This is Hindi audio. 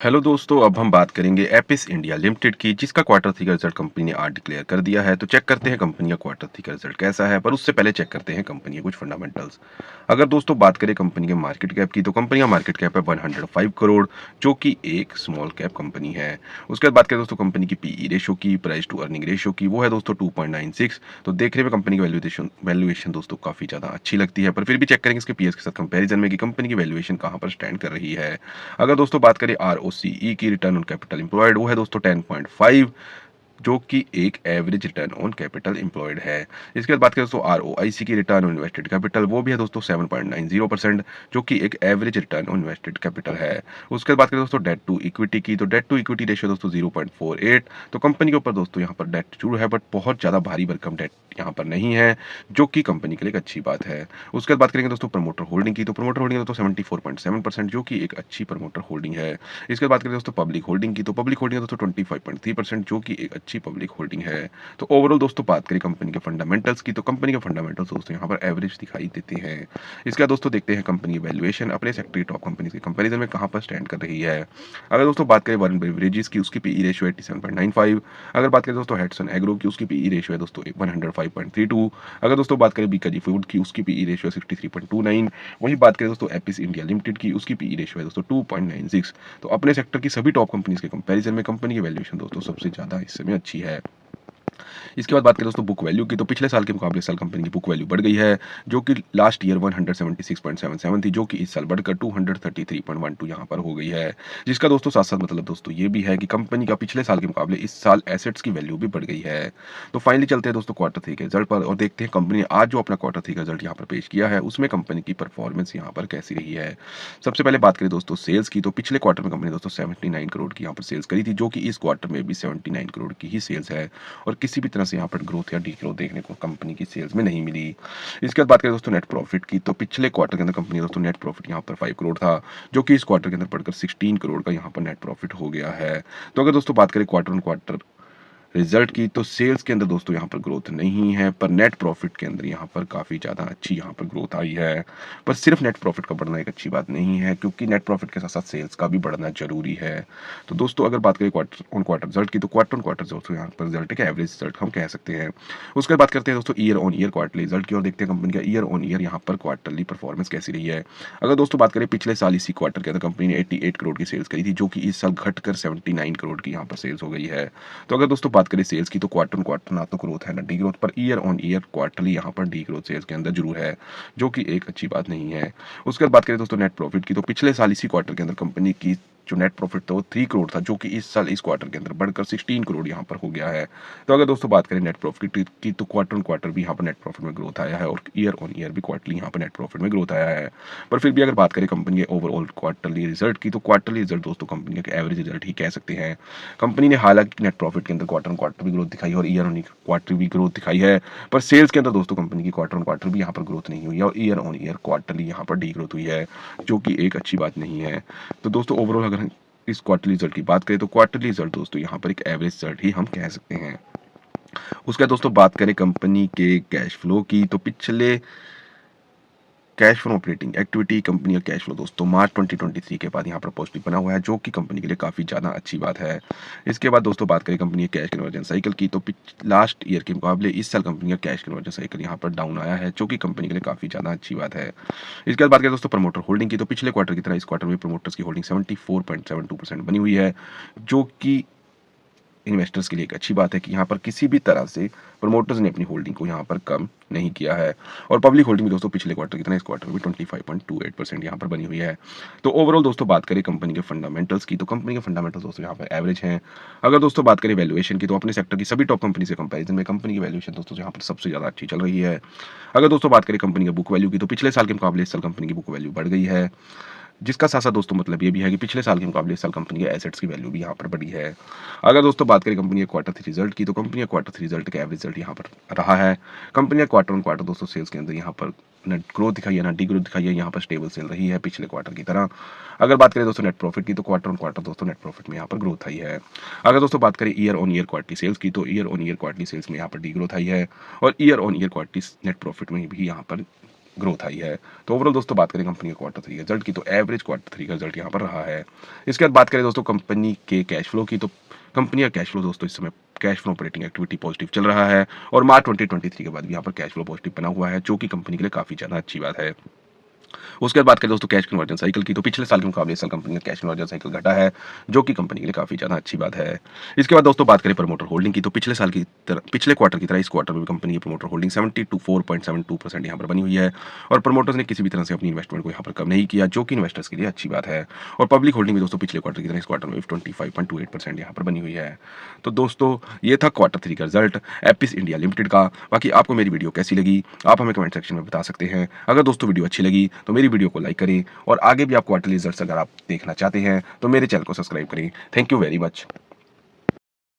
हेलो दोस्तों, अब हम बात करेंगे एपिस इंडिया लिमिटेड की, जिसका क्वार्टर थ्री का रिजल्ट कंपनी ने आज डिक्लेयर कर दिया है। तो चेक करते हैं कंपनी का क्वार्टर थ्री का रिजल्ट कैसा है, पर उससे पहले चेक करते हैं कंपनी के कुछ फंडामेंटल्स। अगर दोस्तों बात करें कंपनी के मार्केट कैप की, तो कंपनी का मार्केट कैप है 105 करोड़, जो कि एक स्मॉल कैप कंपनी है। उसके बाद बात करें दोस्तों कंपनी की पीई रेशो की, प्राइस टू अर्निंग रेशो की, वो है दोस्तों 2.96। तो देखने में कंपनी की वैल्यूएशन दोस्तों काफी ज्यादा अच्छी लगती है, पर फिर भी चेक करेंगे इसके पीएस के साथ कंपैरिजन में कि कंपनी की वैल्यूएशन कहां पर स्टैंड कर रही है। अगर दोस्तों बात करें आरओसीई की, रिटर्न ऑन कैपिटल एम्प्लॉयड, वो है दोस्तों 10.5, जो कि एक average return on capital employed है। इसके बाद बात करें दोस्तों आरओआईसी की, रिटर्न ऑन इन्वेस्टेड कैपिटल, वो भी है दोस्तों 7.90%, जो कि एक average return on invested capital है। उसके बाद बात करें दोस्तों डेट टू इक्विटी की, तो डेट टू इक्विटी रेशियो दोस्तों 0.48। तो कंपनी के ऊपर दोस्तों यहाँ पर डेट जरूर है, बट बहुत ज्यादा भारी भरकम डेट यहाँ पर नहीं है, जो कि कंपनी के लिए एक अच्छी बात है। उसके बाद बात करेंगे दोस्तों प्रमोटर होल्डिंग की, तो प्रमोटर होल्डिंग दोस्तों 74.7%, जो कि एक अच्छी प्रमोटर होल्डिंग है। इसके बाद बात करें दोस्तों पब्लिक होल्डिंग की, तो पब्लिक होल्डिंग है दोस्तों 25.3%, जो कि एक अच्छी पब्लिक होल्डिंग है। तो ओवरऑल दोस्तों बात करें कंपनी के फंडामेंटल्स की, तो कंपनी के फंडामेंटल्स दोस्तों यहाँ पर एवरेज दिखाई देते हैं। इसके बाद दोस्तों देखते हैं कंपनी की वैल्यूएशन अपने सेक्टर की टॉप कंपनी के कंपैरिजन में कहां पर स्टैंड कर रही है। अगर दोस्तों बात करें वरुण बेवरेजेस की, उसकी पीई रेशियो 87.95। अगर बात करें दोस्तों हेडसन एग्रो की, उसकी पीई रेशियो है दोस्तों 105.32। अगर दोस्तों बात करें बीकाजी फूड की, उसकी पीई रेशियो 63.29। वही बात करें दोस्तों एपिस इंडिया लिमिटेड की, उसकी पीई रेशियो है दोस्तों 2.96। तो अपने सेक्टर की सभी टॉप कंपनीज के कंपैरिजन में कंपनी की वैल्यूएशन दोस्तों सबसे ज्यादा इस समय अच्छी है। इसके बाद बात करें दोस्तों बुक वैल्यू की, तो पिछले साल के मुकाबले इस साल कंपनी की बुक वैल्यू बढ़ गई है, जो कि लास्ट ईयर 176.77 थी, जो कि इस साल बढ़कर 233.12 यहाँ पर हो गई है। जिसका दोस्तों साथ साथ मतलब दोस्तों ये भी है कि कंपनी का पिछले साल के मुकाबले इस साल एसेट्स की वैल्यू भी बढ़ गई है। तो फाइनली चलते हैं दोस्तों क्वार्टर थ्री के रिजल्ट पर और देखते हैं कंपनी ने आज जो अपना क्वार्टर थ्री का रिजल्ट यहाँ पर पेश किया है, उसमें कंपनी की परफॉर्मेंस यहाँ पर कैसी रही है। सबसे पहले बात करें दोस्तों सेल्स की, तो पिछले क्वार्टर में कंपनी ने दोस्तों 79 करोड़ की यहाँ पर सेल्स करी थी, जो कि इस क्वार्टर में भी 79 करोड़ की ही सेल्स है, और किसी भी तरह से यहाँ पर ग्रोथ या डी ग्रोथ देखने को कंपनी की सेल्स में नहीं मिली। इसके बाद बात करें दोस्तों नेट प्रॉफिट की, तो पिछले क्वार्टर के अंदर कंपनी दोस्तों नेट प्रॉफिट यहाँ पर 5 करोड़ था, जो कि इस क्वार्टर के अंदर बढ़कर 16 करोड़ का यहाँ पर नेट प्रॉफिट हो गया है। तो अगर दोस्तों बात करें क्वार्टर ऑन क्वार्टर रिजल्ट की, तो सेल्स के अंदर दोस्तों यहाँ पर ग्रोथ नहीं है, पर नेट प्रॉफिट के अंदर यहाँ पर काफी ज्यादा अच्छी यहाँ पर ग्रोथ आई है। पर सिर्फ नेट प्रॉफिट का बढ़ना एक अच्छी बात नहीं है, क्योंकि नेट प्रॉफिट के साथ साथ सेल्स का भी बढ़ना जरूरी है। तो दोस्तों अगर बात करें क्वार्टर ऑन क्वार्टर रिजल्ट की, तो क्वार्टर ऑन क्वार्टर दोस्तों यहाँ पर रिजल्ट एक एवरेज रिजल्ट हम कह सकते हैं। उसके बाद बात करते हैं दोस्तों year on year quarterly result की, और देखते हैं कंपनी का ईयर ऑन ईयर यहाँ पर क्वार्टरली परफॉर्मेंस कैसी रही है। अगर दोस्तों बात करें पिछले साल इसी क्वार्टर के अंदर कंपनी ने 88 करोड़ की सेल्स करी थी, जो कि इस साल घटकर 79 करोड़ की यहाँ पर सेल्स हो गई है। तो अगर दोस्तों बात करें सेल्स की, तो क्वार्टर ऑन क्वार्टर ना तो ग्रोथ है ना D growth, per year on year quarterly यहाँ पर डी ग्रोथ सेल्स के अंदर जरूर है, जो कि एक अच्छी बात नहीं है। उसके बाद बात करें दोस्तों नेट प्रॉफिट की, तो पिछले साल इसी क्वार्टर के अंदर कंपनी की जो नेट प्रॉफिट था वो 3 करोड़ था, जो कि इस साल इस क्वार्टर के अंदर बढ़कर 16 करोड़ यहाँ पर हो गया है। तो अगर दोस्तों बात करें नेट प्रॉफिट की, तो क्वार्टर ऑन क्वार्टर भी यहाँ पर नेट प्रॉफिट में ग्रोथ आया है, और ईयर ऑन ईयर भी क्वार्टरली यहाँ पर नेट प्रॉफिट में ग्रोथ आया है। पर फिर भी अगर बात करें कंपनी के ओवरऑल क्वार्टरली रिजल्ट की, तो क्वार्टरली रिजल्ट दोस्तों कंपनी का एवरेज रिजल्ट ही कह सकते हैं। कंपनी ने हालांकि नेट प्रॉफिट के अंदर क्वार्टर ऑन क्वार्टर भी ग्रोथ दिखाई है, और ईयर ऑन क्वार्टर भी ग्रोथ दिखाई है, पर सेल्स के अंदर दोस्तों कंपनी की क्वार्टर ऑन क्वार्टर भी यहाँ पर ग्रोथ नहीं हुई है, और ईयर ऑन ईयर क्वार्टरली यहाँ पर डी ग्रोथ हुई है, जो कि एक अच्छी बात नहीं है। तो दोस्तों ओवरऑल अगर इस क्वार्टरली रिजल्ट की बात करें, तो क्वार्टरली रिजल्ट दोस्तों यहाँ पर एक एवरेज रिजल्ट ही हम कह सकते हैं। उसके बाद दोस्तों बात करें कंपनी के कैश फ्लो की, तो पिछले cash flow operating activity company का कैश फ्लो दोस्तों मार्च 2023 के बाद यहाँ पर पॉजिटिव बना हुआ है, जो कि कंपनी के लिए काफी ज्यादा अच्छी बात है। इसके बाद दोस्तों बात करें कंपनी के कैश कन्वर्जन साइकिल की, तो लास्ट ईयर के मुकाबले इस साल कंपनी का कैश कन्वर्जन साइकिल यहाँ पर डाउन आया है, जो कि कंपनी के लिए काफी ज्यादा अच्छी बात है। इसके बाद बात करें दोस्तों प्रमोटर होल्डिंग की, तो पिछले क्वार्टर की तरह इस क्वार्टर में प्रमोटर्स की होल्डिंग 74.72% बनी हुई है, जो कि इन्वेस्टर्स के लिए एक अच्छी बात है कि यहाँ पर किसी भी तरह से प्रमोटर्स ने अपनी होल्डिंग को यहाँ पर कम नहीं किया है। और पब्लिक होल्डिंग भी दोस्तों पिछले क्वार्टर की तरह इस क्वार्टर में 25.28% यहाँ पर बनी हुई है। तो ओवरऑल दोस्तों बात करें कंपनी के फंडामेंटल्स की, तो कंपनी के फंडामेंटल्स दोस्तों यहाँ पर एवरेज हैं। अगर दोस्तों बात करें वैल्यूएशन की, तो अपने सेक्टर की सभी टॉप कंपनी से कंपैरिजन में कंपनी की वैल्यूएशन दोस्तों यहाँ पर सबसे ज्यादा अच्छी चल रही है। अगर दोस्तों बात करें कंपनी के बुक वैल्यू की, तो पिछले साल के मुकाबले इस साल कंपनी की बुक वैल्यू बढ़ गई है, जिसका साथ साथ दोस्तों मतलब ये भी है कि पिछले साल के मुकाबले इस साल कंपनी के एसेट्स की वैल्यू भी यहाँ पर बढ़ी है। अगर दोस्तों बात करें कंपनी के क्वार्टर थ्री रिजल्ट की, तो कंपनी का क्वार्टर थ्री रिजल्ट का एवरेज रिजल्ट यहाँ पर रहा है। कंपनी का क्वार्टर ऑन क्वार्टर दोस्तों सेल्स के अंदर यहाँ पर नेट ग्रोथ दिखाई है ना डी ग्रोथ दिखाई है, यहाँ पर स्टेबल सेल रही है पिछले क्वार्टर की तरह। अगर बात करें दोस्तों नेट प्रॉफिट की, तो क्वार्टर ऑन क्वार्टर दोस्तों नेट प्रॉफिट में यहाँ पर ग्रोथ आई है। अगर दोस्तों बात करें year on year quarterly sales की, तो year on year quarterly sales में यहाँ पर डी ग्रोथ आई है, और year on year quarterly net profit में भी यहाँ पर ग्रोथ आई है। तो ओवरऑल दोस्तों बात करें कंपनी के क्वार्टर थ्री रिजल्ट की, तो एवरेज क्वार्टर थ्री का रिजल्ट यहाँ पर रहा है। इसके बाद बात करें दोस्तों कंपनी के कैश फ्लो की, तो कंपनी का कैश फ्लो दोस्तों इस समय cash flow operating activity positive चल रहा है और मार्च 2023 के बाद भी यहाँ पर कैश फ्लो पॉजिटिव बना हुआ है, जो कि कंपनी के लिए काफ़ी ज़्यादा अच्छी बात है। उसके बाद बात करें दोस्तों कैश कन्वर्जन साइकिल की, तो पिछले साल के मुकाबले इस साल कंपनी का कैश कन्वर्जन साइकिल घटा है, जो कि कंपनी के लिए काफ़ी ज़्यादा अच्छी बात है। इसके बाद दोस्तों बात करें प्रमोटर होल्डिंग की, तो पिछले क्वार्टर की तरह इस क्वार्टर में भी कंपनी की प्रमोटर होल्डिंग 74.72% यहाँ पर बनी हुई है और प्रमोटर्स ने किसी भी तरह से अपनी इन्वेस्टमेंट को यहाँ पर कम नहीं किया, जो कि इन्वेस्टर्स के लिए अच्छी बात है। और पब्लिक होल्डिंग भी दोस्तों पिछले क्वार्टर की तरह इस क्वार्टर में 25.28% यहाँ पर बनी हुई है। तो दोस्तों ये था क्वार्टर थ्री का रिजल्ट एपिस इंडिया लिमिटेड का। बाकी आपको मेरी वीडियो कैसी लगी आप हमें कमेंट सेक्शन में बता सकते हैं। अगर दोस्तों वीडियो अच्छी लगी तो मेरी वीडियो को लाइक करें और आगे भी आप क्वार्टरली रिजल्ट्स अगर आप देखना चाहते हैं तो मेरे चैनल को सब्सक्राइब करें। Thank you very much.